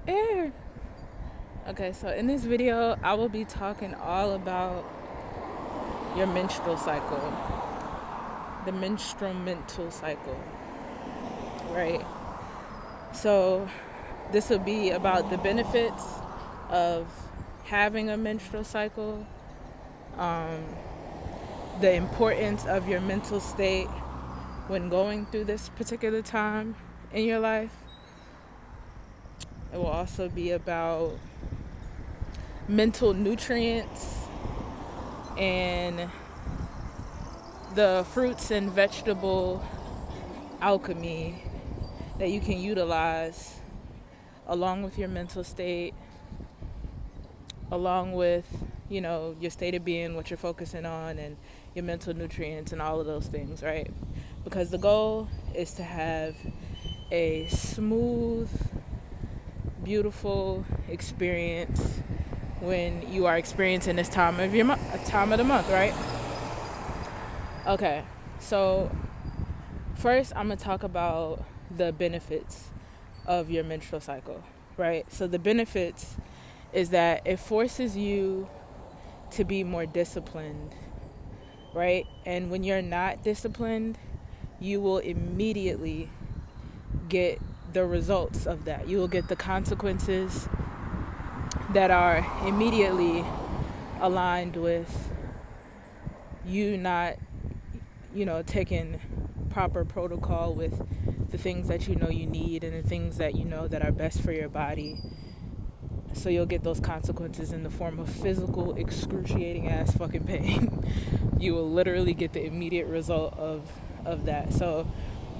Air. Okay, so in this video, I will be talking all about your menstrual cycle, the menstrual cycle, right? So this will be about the benefits of having a menstrual cycle, the importance of your mental state when going through this particular time in your life. It will also be about mental nutrients and the fruits and vegetable alchemy that you can utilize along with your mental state, along with, your state of being, what you're focusing on, and your mental nutrients and all of those things, right? Because the goal is to have a smooth, beautiful experience when you are experiencing this time of the month, right? Okay, so first I'm gonna talk about the benefits of your menstrual cycle, right? So the benefits is that it forces you to be more disciplined, right? And when you're not disciplined, you will immediately get the results of that. You will get the consequences that are immediately aligned with you not, taking proper protocol with the things that you need and the things that that are best for your body. So you'll get those consequences in the form of physical, excruciating ass fucking pain. You will literally get the immediate result of that. So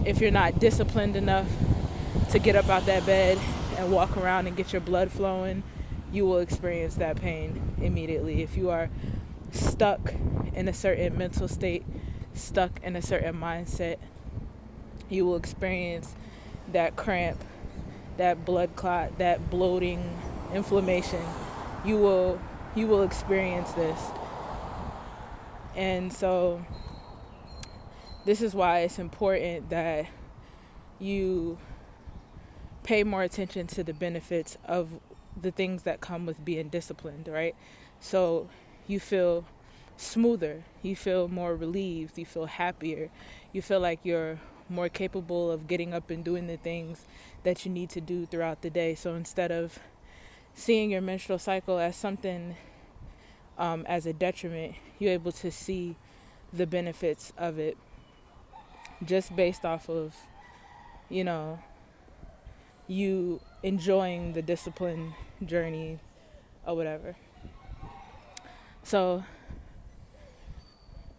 if you're not disciplined enough to get up out that bed and walk around and get your blood flowing, you will experience that pain immediately. If you are stuck in a certain mental state, stuck in a certain mindset, you will experience that cramp, that blood clot, that bloating, inflammation. You will experience this. And so this is why it's important that you pay more attention to the benefits of the things that come with being disciplined, right? So you feel smoother, you feel more relieved, you feel happier, you feel like you're more capable of getting up and doing the things that you need to do throughout the day. So instead of seeing your menstrual cycle as something as a detriment, you're able to see the benefits of it just based off of, you enjoying the discipline journey or whatever. So,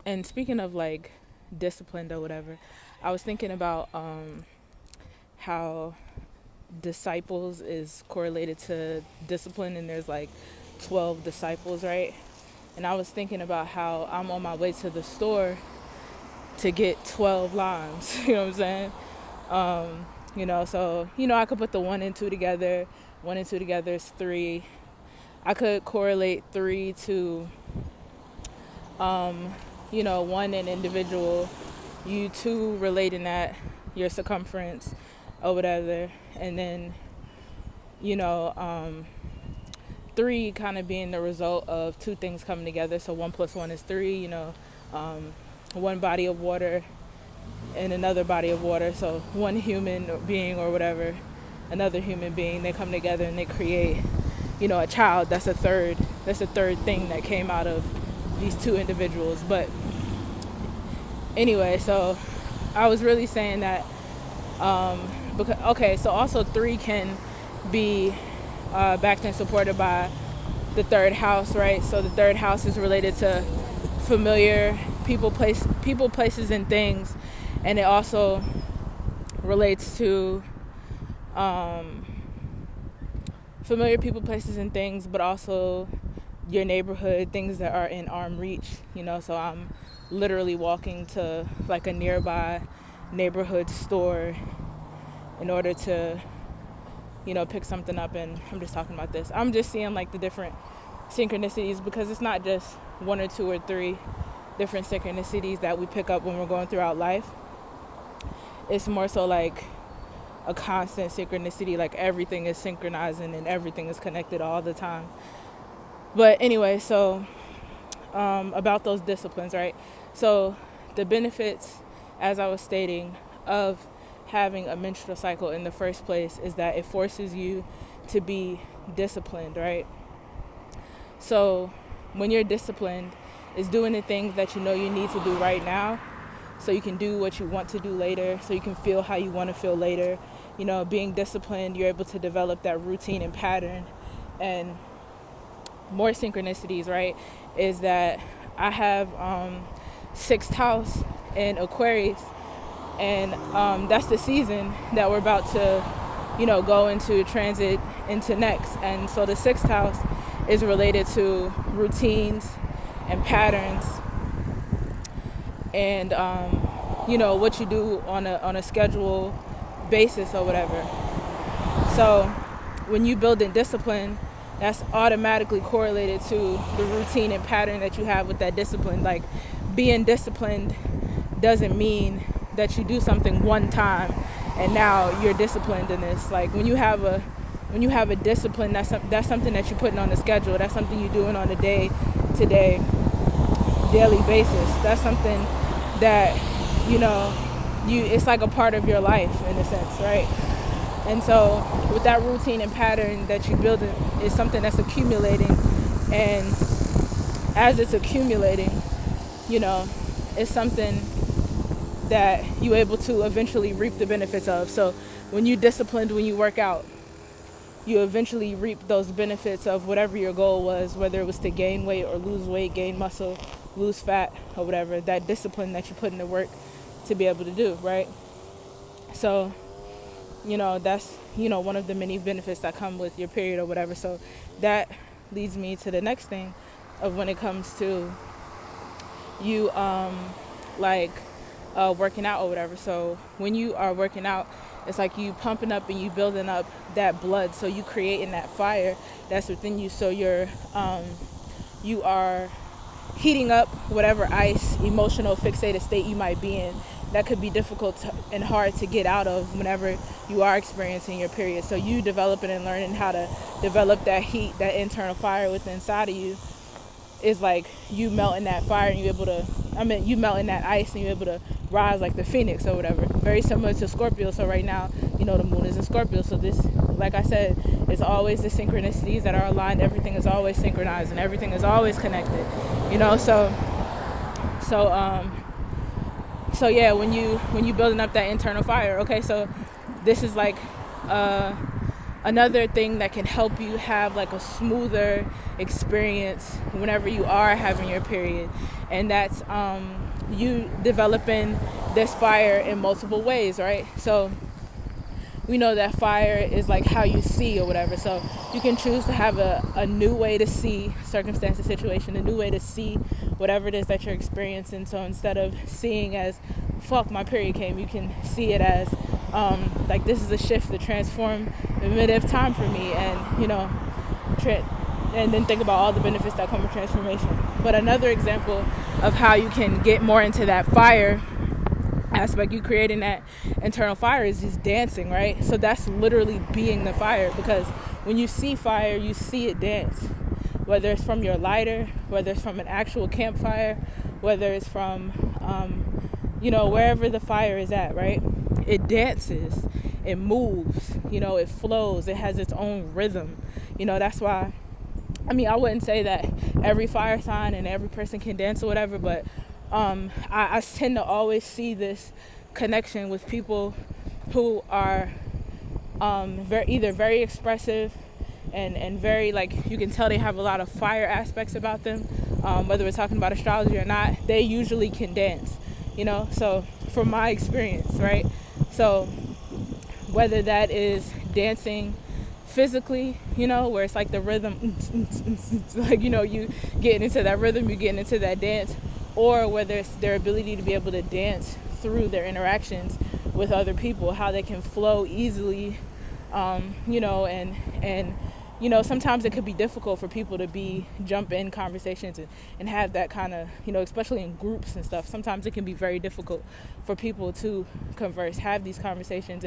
and speaking of like disciplined or whatever, I was thinking about how disciples is correlated to discipline, and there's like 12 disciples, right? And I was thinking about how I'm on my way to the store to get 12 limes. You know what I'm saying? So I could put the 1 and 2 together. 1 and 2 together is 3. I could correlate 3 to 1 an individual, you 2 relating that your circumference or whatever, and then 3 kind of being the result of 2 things coming together. So 1 plus 1 is 3. One body of water and another body of water. So one human being or whatever, another human being, they come together and they create, a child. That's a third thing that came out of these 2 individuals. But anyway, so I was really saying that so also 3 can be backed and supported by the 3rd house, right? So the 3rd house is related to familiar people, places, and things, and it also relates to familiar people, places, and things, but also your neighborhood, things that are in arm reach. So I'm literally walking to like a nearby neighborhood store in order to pick something up. And I'm just talking about this. I'm just seeing like the different synchronicities, because it's not just 1 or 2 or 3 different synchronicities that we pick up when we're going throughout life. It's more so like a constant synchronicity, like everything is synchronizing and everything is connected all the time. But anyway, so about those disciplines, right? So the benefits, as I was stating, of having a menstrual cycle in the first place is that it forces you to be disciplined, right? So when you're disciplined, it's doing the things that you know you need to do right now so you can do what you want to do later, so you can feel how you want to feel later. You know, being disciplined, you're able to develop that routine and pattern. And more synchronicities, right, is that I have 6th house in Aquarius, and that's the season that we're about to, go into transit into next. And so the 6th house is related to routines and patterns and what you do on a schedule basis or whatever. So when you build in discipline, that's automatically correlated to the routine and pattern that you have with that discipline. Like, being disciplined doesn't mean that you do something one time and now you're disciplined in this. Like, when you have a discipline, that's something that you're putting on the schedule. That's something you're doing on a day-to-day, daily basis. That's something that it's like a part of your life in a sense, right? And so with that routine and pattern that you build is something that's accumulating, and as it's accumulating, it's something that you're able to eventually reap the benefits of. So when you're disciplined, when you work out, you eventually reap those benefits of whatever your goal was, whether it was to gain weight or lose weight, gain muscle, lose fat, or whatever, that discipline that you put into work to be able to do, right? So that's one of the many benefits that come with your period or whatever. So that leads me to the next thing of when it comes to you working out or whatever. So when you are working out, it's like you pumping up and you building up that blood, so you creating that fire that's within you. So you are heating up whatever ice, emotional, fixated state you might be in that could be difficult and hard to get out of whenever you are experiencing your period. So you developing and learning how to develop that heat, that internal fire within inside of you, is like you melting that fire and you melting that ice and you're able to rise like the phoenix or whatever. Very similar to Scorpio. So right now, the moon is in Scorpio. So this, like I said, it's always the synchronicities that are aligned. Everything is always synchronized and everything is always connected. So yeah, when you building up that internal fire, okay, so this is like another thing that can help you have like a smoother experience whenever you are having your period, and that's you developing this fire in multiple ways, right? So we know that fire is like how you see or whatever. So you can choose to have a new way to see circumstance and situation, a new way to see whatever it is that you're experiencing. So instead of seeing as, fuck, my period came, you can see it as like this is a shift, a transformative time for me, and and then think about all the benefits that come with transformation. But another example of how you can get more into that fire aspect, you creating that internal fire, is just dancing, right? So that's literally being the fire, because when you see fire, you see it dance, whether it's from your lighter, whether it's from an actual campfire, whether it's from wherever the fire is at, right? It dances, it moves, it flows, it has its own rhythm. That's why, I wouldn't say that every fire sign and every person can dance or whatever, but I tend to always see this connection with people who are either very expressive and very, like, you can tell they have a lot of fire aspects about them, whether we're talking about astrology or not. They usually can dance, so from my experience, right? So whether that is dancing physically, where it's like the rhythm, like, you getting into that rhythm, you getting into that dance, or whether it's their ability to be able to dance through their interactions with other people, how they can flow easily, and sometimes it could be difficult for people to jump in conversations and have that kind of, especially in groups and stuff. Sometimes it can be very difficult for people to converse, have these conversations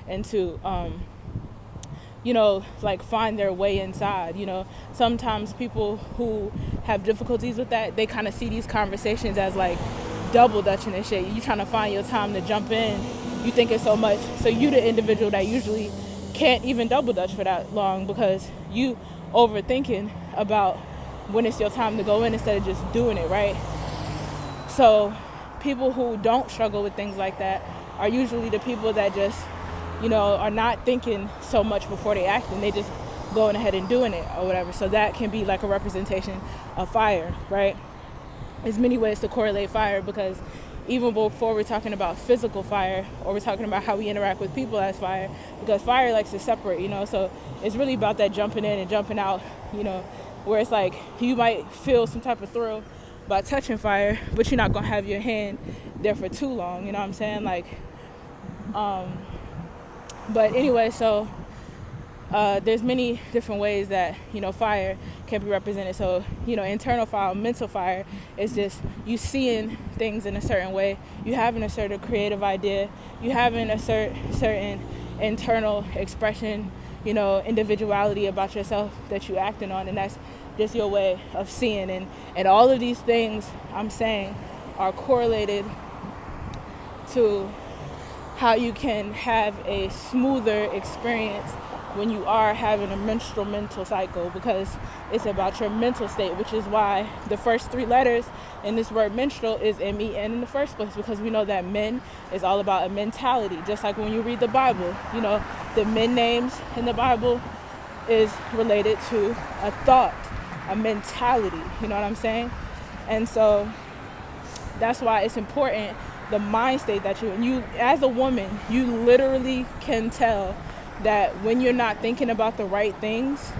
and to, like find their way inside. Sometimes people who have difficulties with that, they kind of see these conversations as like double dutching and shit. You trying to find your time to jump in. You think it's so much. So you the individual that usually can't even double dutch for that long because you overthinking about when it's your time to go in instead of just doing it, right? So people who don't struggle with things like that are usually the people that just, are not thinking so much before they act, and they just going ahead and doing it or whatever. So that can be like a representation of fire, right? There's many ways to correlate fire, because even before we're talking about physical fire, or we're talking about how we interact with people as fire, because fire likes to separate, so it's really about that jumping in and jumping out, where it's like you might feel some type of thrill by touching fire, but you're not going to have your hand there for too long, you know what I'm saying? Like, but anyway, so there's many different ways that, fire can be represented. So, internal fire, mental fire is just you seeing things in a certain way, you having a certain creative idea, you having a certain internal expression, individuality about yourself that you acting on, and that's just your way of seeing. And all of these things I'm saying are correlated to how you can have a smoother experience when you are having a menstrual mental cycle, because it's about your mental state, which is why the first 3 letters in this word menstrual is MEN in the first place, because we know that men is all about a mentality. Just like when you read the Bible, the men names in the Bible is related to a thought, a mentality, you know what I'm saying? And so that's why it's important, the mind state that you as a woman, you literally can tell that when you're not thinking about the right things,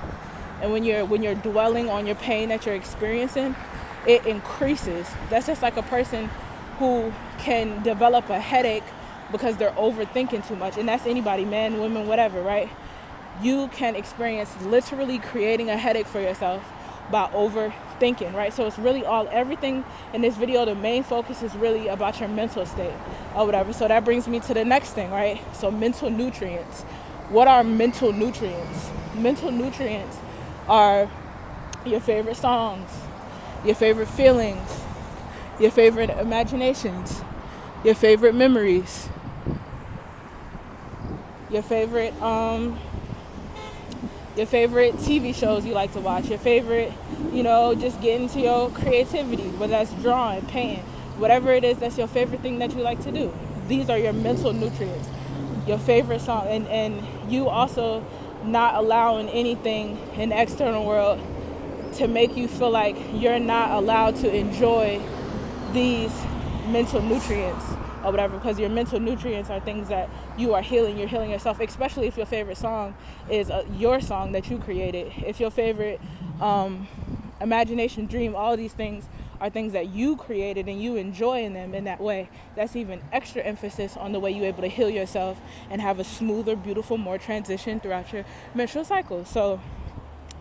and when you're dwelling on your pain that you're experiencing, it increases. That's just like a person who can develop a headache because they're overthinking too much. And that's anybody, men, women, whatever, right? You can experience literally creating a headache for yourself by overthinking, right? So it's really everything in this video, the main focus is really about your mental state or whatever. So that brings me to the next thing, right? So mental nutrients. What are mental nutrients? Mental nutrients are your favorite songs, your favorite feelings, your favorite imaginations, your favorite memories, your favorite TV shows you like to watch, your favorite, just get into your creativity, whether that's drawing, painting, whatever it is that's your favorite thing that you like to do. These are your mental nutrients, your favorite song, and you also not allowing anything in the external world to make you feel like you're not allowed to enjoy these mental nutrients or whatever, because your mental nutrients are things that you are healing. You're healing yourself, especially if your favorite song is your song that you created. If your favorite imagination, dream, all these things are things that you created and you enjoy in them in that way, that's even extra emphasis on the way you're able to heal yourself and have a smoother, beautiful, more transition throughout your menstrual cycle. So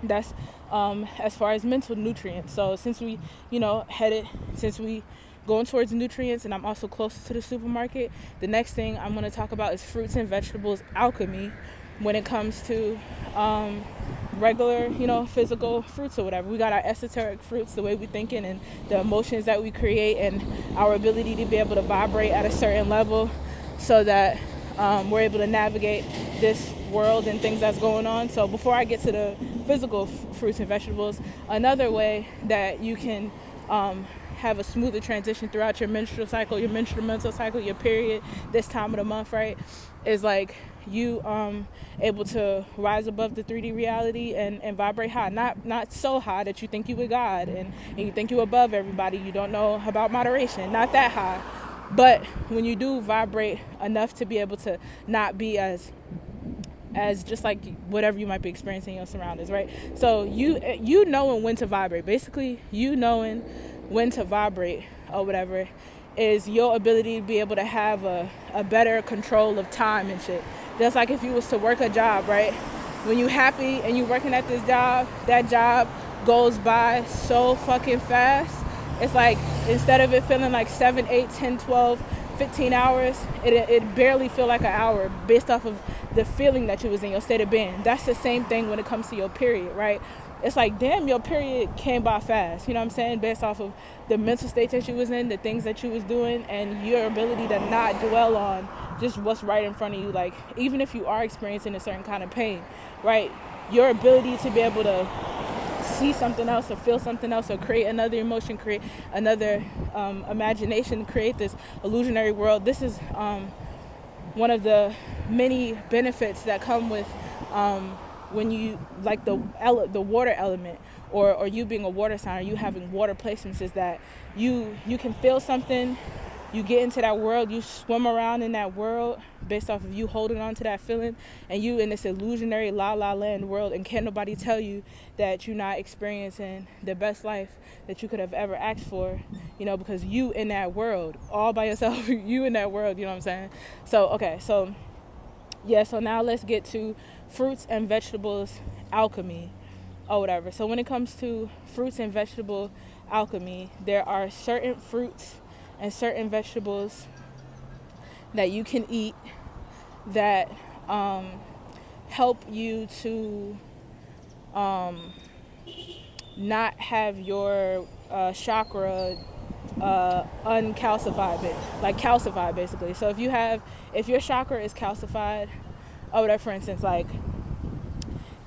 that's as far as mental nutrients. So since we going towards nutrients, and I'm also closer to the supermarket, the next thing I'm going to talk about is fruits and vegetables alchemy when it comes to regular, physical fruits or whatever. We got our esoteric fruits, the way we're thinking and the emotions that we create, and our ability to be able to vibrate at a certain level so that we're able to navigate this world and things that's going on. So before I get to the physical fruits and vegetables, another way that you can have a smoother transition throughout your menstrual cycle, your menstrual mental cycle, your period, this time of the month, right, is like you able to rise above the 3D reality and vibrate high, not so high that you think you with God and you think you above everybody, you don't know about moderation, not that high, but when you do vibrate enough to be able to not be as just like whatever you might be experiencing in your surroundings, right? So you knowing when to vibrate, basically you knowing when to vibrate or whatever is your ability to be able to have a better control of time and shit. Just like if you was to work a job, right? when you happy and you working at this job, that job goes by so fucking fast. It's like, instead of it feeling like 7, 8, 10, 12, 15 hours, it barely feel like an hour based off of the feeling that you was in, your state of being. That's the same thing when it comes to your period, right? It's like, damn, your period came by fast, you know what I'm saying? Based off of the mental state that you was in, the things that you was doing, and your ability to not dwell on just what's right in front of you. Like, even if you are experiencing a certain kind of pain, right? Your ability to be able to see something else or feel something else or create another emotion, create another imagination, create this illusionary world. This is one of the many benefits that come with when you, like the water element, or you being a water sign, or you having water placements, is that you can feel something, you get into that world, you swim around in that world based off of you holding on to that feeling, and you in this illusionary la la land world, and can't nobody tell you that you're not experiencing the best life that you could have ever asked for, you know, because you in that world all by yourself. You in that world, you know what I'm saying? So okay, so now let's get to fruits and vegetables alchemy or whatever. So when it comes to fruits and vegetable alchemy, there are certain fruits and certain vegetables that you can eat that help you to not have your chakra uncalcified, like calcified basically. So if your chakra is calcified, or whatever, for instance, like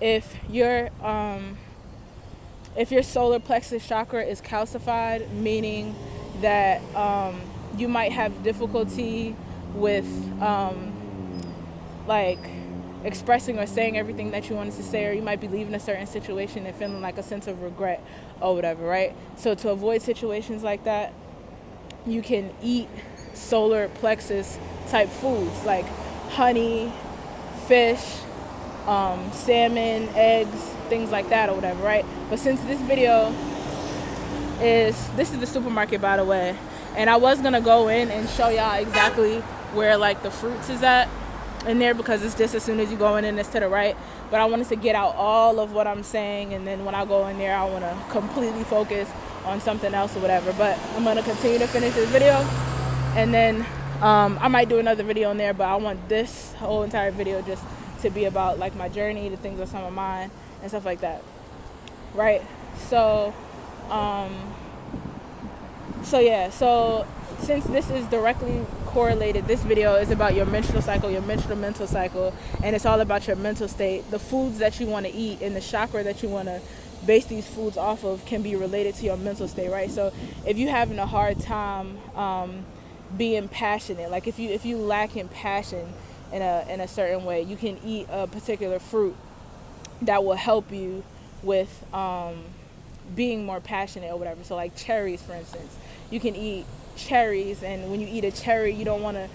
if your solar plexus chakra is calcified, meaning that you might have difficulty with like expressing or saying everything that you wanted to say, or you might be leaving a certain situation and feeling like a sense of regret or whatever, right? So to avoid situations like that, you can eat solar plexus type foods like honey, fish, salmon, eggs, things like that or whatever, right? But since this video this is the supermarket, by the way, and I was gonna go in and show y'all exactly where like the fruits is at in there, because it's just as soon as you go in and it's to the right. But I wanted to get out all of what I'm saying, and then when I go in there I want to completely focus on something else or whatever. But I'm going to continue to finish this video, and then I might do another video in there, but I want this whole entire video just to be about like my journey, the things that's on my mind and stuff like that, right? So so since this is directly correlated, this video is about your menstrual cycle, your menstrual-mental cycle, and it's all about your mental state. The foods that you want to eat and the chakra that you want to base these foods off of can be related to your mental state, right? So if you're having a hard time being passionate, like if you lack in passion in a certain way, you can eat a particular fruit that will help you with being more passionate or whatever. So like cherries, for instance, you can eat cherries, and when you eat a cherry, you don't want to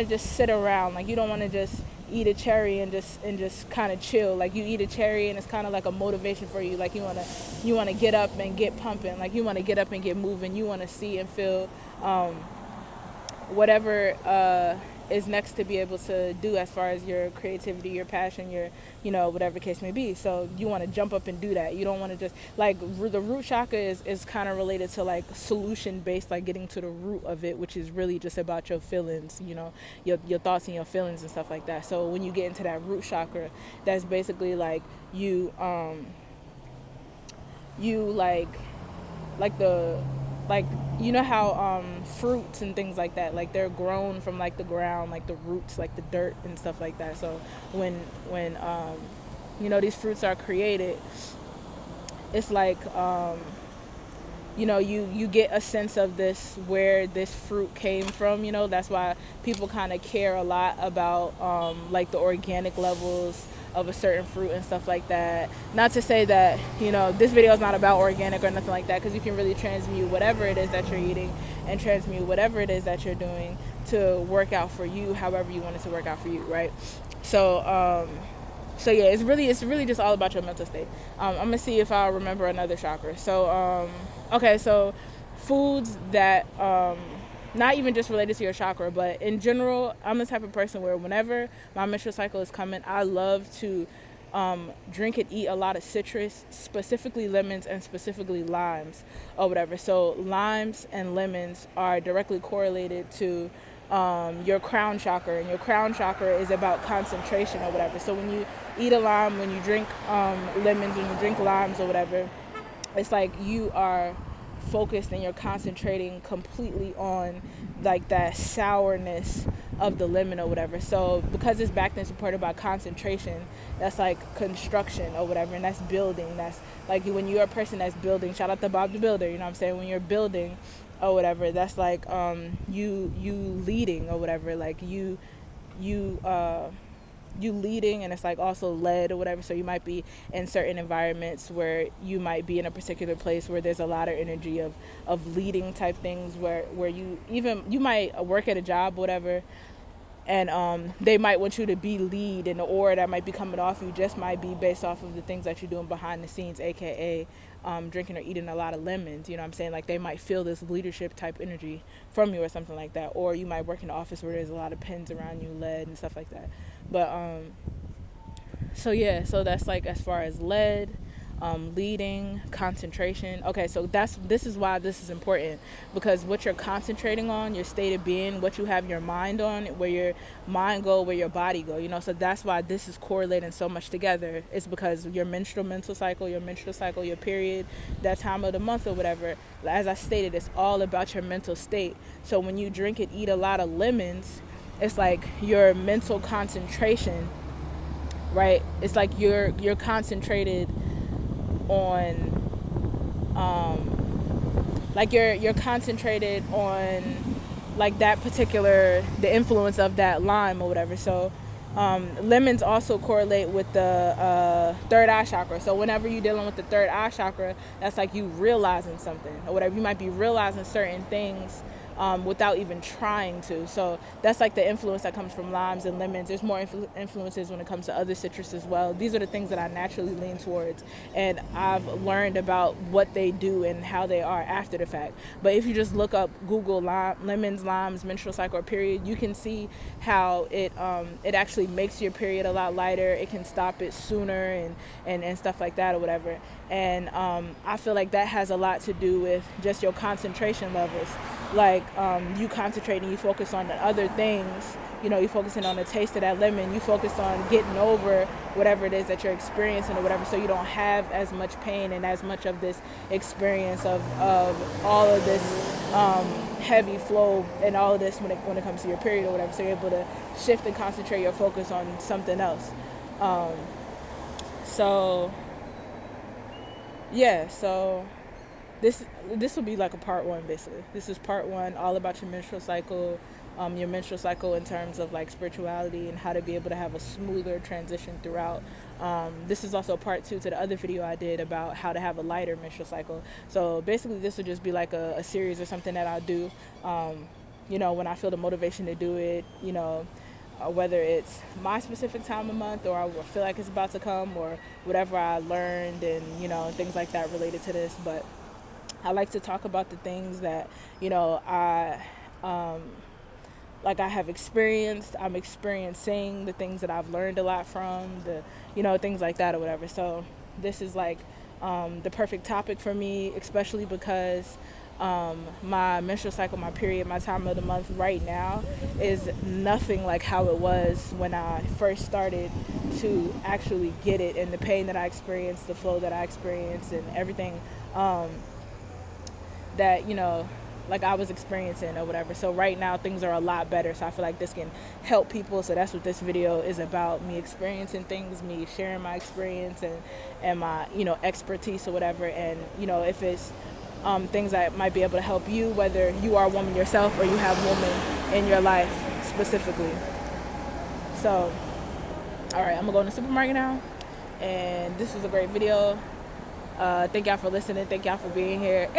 just sit around. Like you don't want to just eat a cherry and just kind of chill. Like you eat a cherry and it's kind of like a motivation for you. Like you want to get up and get pumping. Like you want to get up and get moving. You want to see and feel whatever is next to be able to do as far as your creativity, your passion, your, whatever the case may be. So you want to jump up and do that. You don't want to just, like, the root chakra is kind of related to, like, solution based, like getting to the root of it, which is really just about your feelings, your thoughts and your feelings and stuff like that. So when you get into that root chakra, that's basically like you how fruits and things like that, like they're grown from like the ground, like the roots, like the dirt and stuff like that. So when these fruits are created, it's like you get a sense of where this fruit came from. That's why people kind of care a lot about like the organic levels of a certain fruit and stuff like that. Not to say that this video is not about organic or nothing like that, because you can really transmute whatever it is that you're eating and transmute whatever it is that you're doing to work out for you however you want it to work out for you, right? So yeah, it's really just all about your mental state. I'm gonna see if I'll remember another chakra. So okay, so foods that not even just related to your chakra, but in general, I'm the type of person where whenever my menstrual cycle is coming, I love to drink and eat a lot of citrus, specifically lemons and specifically limes or whatever. So limes and lemons are directly correlated to your crown chakra, and your crown chakra is about concentration or whatever. So when you eat a lime, when you drink lemons, when you drink limes or whatever, it's like you are focused and you're concentrating completely on like that sourness of the lemon or whatever. So because it's backed and supported by concentration, that's like construction or whatever, and that's building. That's like when you're a person that's building, shout out to Bob the Builder, you know what I'm saying? When you're building or whatever, that's like you leading or whatever, like you leading, and it's like also led or whatever. So you might be in certain environments where you might be in a particular place where there's a lot of energy of leading type things, where you might work at a job or whatever, and they might want you to be lead, and the aura that might be coming off you just might be based off of the things that you're doing behind the scenes, aka drinking or eating a lot of lemons, you know what I'm saying? Like they might feel this leadership type energy from you or something like that. Or you might work in an office where there's a lot of pens around you, lead and stuff like that. But so that's like as far as lead, leading, concentration. Okay, so this is why this is important, because what you're concentrating on, your state of being, what you have your mind on, where your mind go, where your body go, you know. So that's why this is correlating so much together. It's because your mental cycle, your period, that time of the month or whatever, as I stated, it's all about your mental state. So when you drink and eat a lot of lemons, it's like your mental concentration, right? It's like you're concentrated on like you're concentrated on like that particular, the influence of that lime or whatever. So lemons also correlate with the third eye chakra. So whenever you're dealing with the third eye chakra, that's like you realizing something or whatever. You might be realizing certain things without even trying to. So that's like the influence that comes from limes and lemons. There's more influences when it comes to other citrus as well. These are the things that I naturally lean towards, and I've learned about what they do and how they are after the fact. But if you just look up, Google lemons, limes, menstrual cycle, or period, you can see how it actually makes your period a lot lighter. It can stop it sooner and stuff like that or whatever. And I feel like that has a lot to do with just your concentration levels. Like you concentrate and you focus on the other things, you know, you're focusing on the taste of that lemon, you focus on getting over whatever it is that you're experiencing or whatever, so you don't have as much pain and as much of this experience of all of this heavy flow and all of this when it comes to your period or whatever. So you're able to shift and concentrate your focus on something else. So this will be like a part one, basically. This is part one, all about your menstrual cycle in terms of like spirituality and how to be able to have a smoother transition throughout. This is also part two to the other video I did about how to have a lighter menstrual cycle. So basically this would just be like a series or something that I'll do, you know, when I feel the motivation to do it, you know, whether it's my specific time of month or I feel like it's about to come, or whatever I learned and, you know, things like that related to this. But I like to talk about the things that, you know, I have experienced. I'm experiencing the things that I've learned a lot from, the, you know, things like that or whatever. So this is like the perfect topic for me, especially because my menstrual cycle, my period, my time of the month right now is nothing like how it was when I first started to actually get it, and the pain that I experienced, the flow that I experienced, and everything that, you know, like I was experiencing or whatever. So right now things are a lot better, so I feel like this can help people. So that's what this video is about, me experiencing things, me sharing my experience and my, you know, expertise or whatever. And, you know, if it's things that might be able to help you, whether you are a woman yourself or you have women in your life specifically. So all right, I'm gonna go in the supermarket now, and this was a great video. Thank y'all for listening, thank y'all for being here.